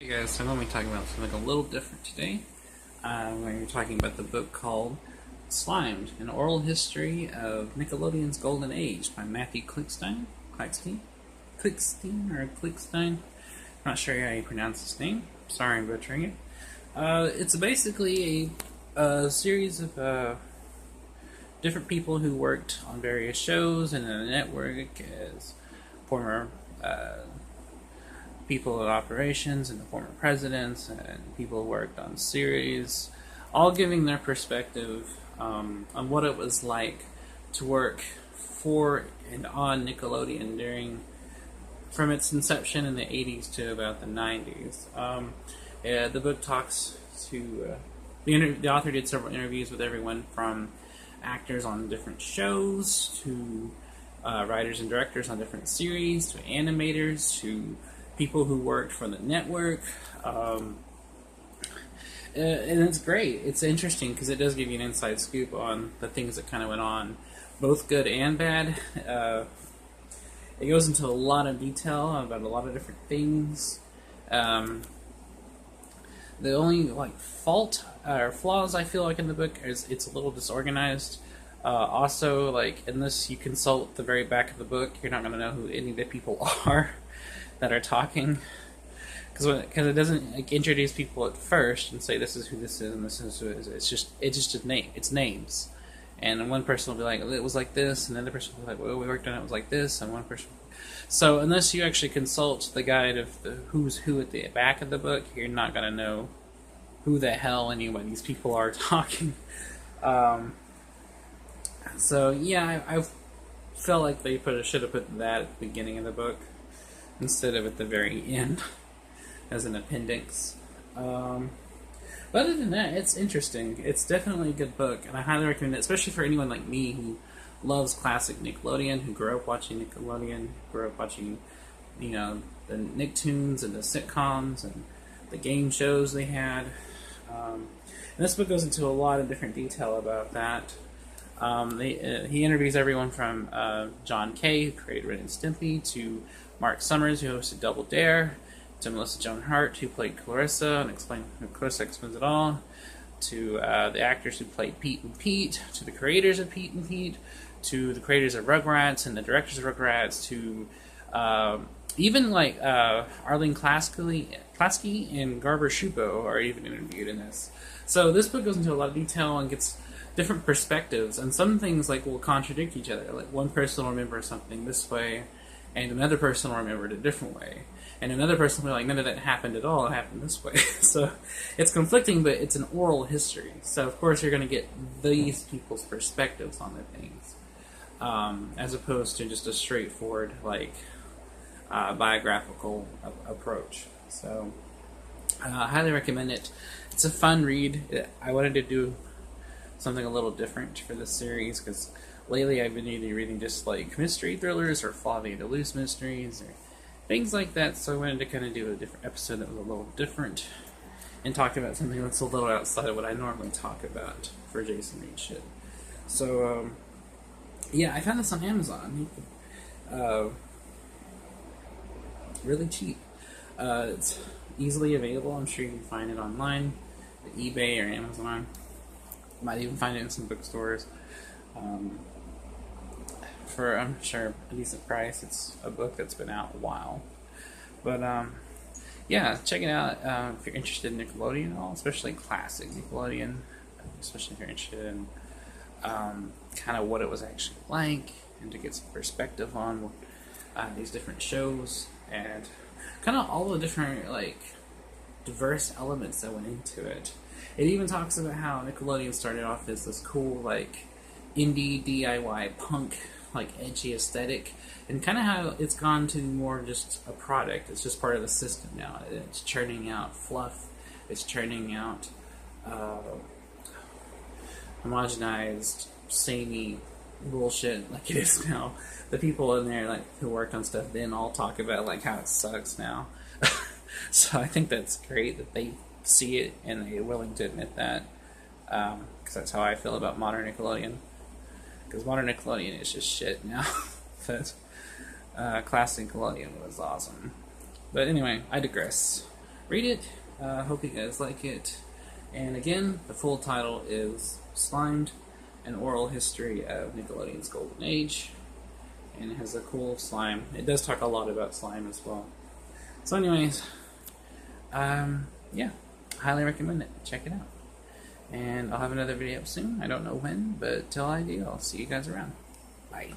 Hey guys, so I'm going to be talking about something a little different today. I'm going to be talking about the book called Slimed, An Oral History of Nickelodeon's Golden Age by Matthew Klickstein. I'm not sure how you pronounce his name. Sorry I'm butchering it. It's basically a series of different people who worked on various shows and in the network as former people in operations and the former presidents and people who worked on series, all giving their perspective on what it was like to work for and on Nickelodeon from its inception in the 80s to about the 90s. The book talks to the author did several interviews with everyone from actors on different shows to writers and directors on different series to animators to people who worked for the network, and it's great. It's interesting because it does give you an inside scoop on the things that kind of went on, both good and bad. It goes into a lot of detail about a lot of different things. The only fault or flaws I feel like in the book is it's a little disorganized. Also, unless you consult the very back of the book, you're not going to know who any of the people are that are talking, because it doesn't introduce people at first and say this is who this is and this is who it is. It's just a name. It's names, and one person will be like it was like this, and the other person will be like well we worked on it was like this, and one person. So unless you actually consult the guide of the who's who at the back of the book, you're not gonna know who the hell any of these people are talking. So yeah, I felt like they should have put that at the beginning of the book instead of at the very end as an appendix. But other than that, it's interesting. It's definitely a good book, and I highly recommend it, especially for anyone like me who loves classic Nickelodeon, who grew up watching Nickelodeon, grew up watching, the Nicktoons and the sitcoms and the game shows they had. And this book goes into a lot of different detail about that. He interviews everyone from John Kay, who created Ren and Stimpy, to Mark Summers, who hosted Double Dare, to Melissa Joan Hart, who played Clarissa Clarissa Explains It All, to the actors who played Pete and Pete, to the creators of Pete and Pete, to the creators of Rugrats and the directors of Rugrats, to even Arlene Klasky and Garber Shupo are even interviewed in this. So this book goes into a lot of detail and gets different perspectives, and some things will contradict each other. Like one person will remember something this way, and another person will remember it a different way, and another person will be like, none of that happened at all, it happened this way. So it's conflicting, but it's an oral history. So of course you're going to get these people's perspectives on the things, as opposed to just a straightforward biographical approach. So I highly recommend it. It's a fun read. I wanted to do something a little different for this series because lately I've been either reading just mystery thrillers or Flavia DeLuce mysteries or things like that, so I wanted to kind of do a different episode that was a little different and talk about something that's a little outside of what I normally talk about for Jason Reed shit. So yeah, I found this on Amazon. Really cheap. It's easily available. I'm sure you can find it online at eBay or Amazon. Might even find it in some bookstores for, I'm sure, a decent price. It's a book that's been out a while. But, yeah, check it out if you're interested in Nickelodeon at all, especially classic Nickelodeon, especially if you're interested in kind of what it was actually like and to get some perspective on these different shows and kind of all the different, diverse elements that went into it. It even talks about how Nickelodeon started off as this cool, indie DIY punk, edgy aesthetic, and kind of how it's gone to more just a product. It's just part of the system now. It's churning out fluff. It's churning out homogenized, samey bullshit like it is now. The people in there who worked on stuff then all talk about how it sucks now. So I think that's great that they see it and they're willing to admit that, because that's how I feel about modern Nickelodeon, because modern Nickelodeon is just shit now. But classic Nickelodeon was awesome. But anyway, I digress. read it. Hope you guys like it. And again, the full title is Slimed, An Oral History of Nickelodeon's Golden Age. And it has a cool slime. It does talk a lot about slime as well. So anyways, yeah, highly recommend it. Check it out. And I'll have another video up soon. I don't know when, but till I do, I'll see you guys around. Bye.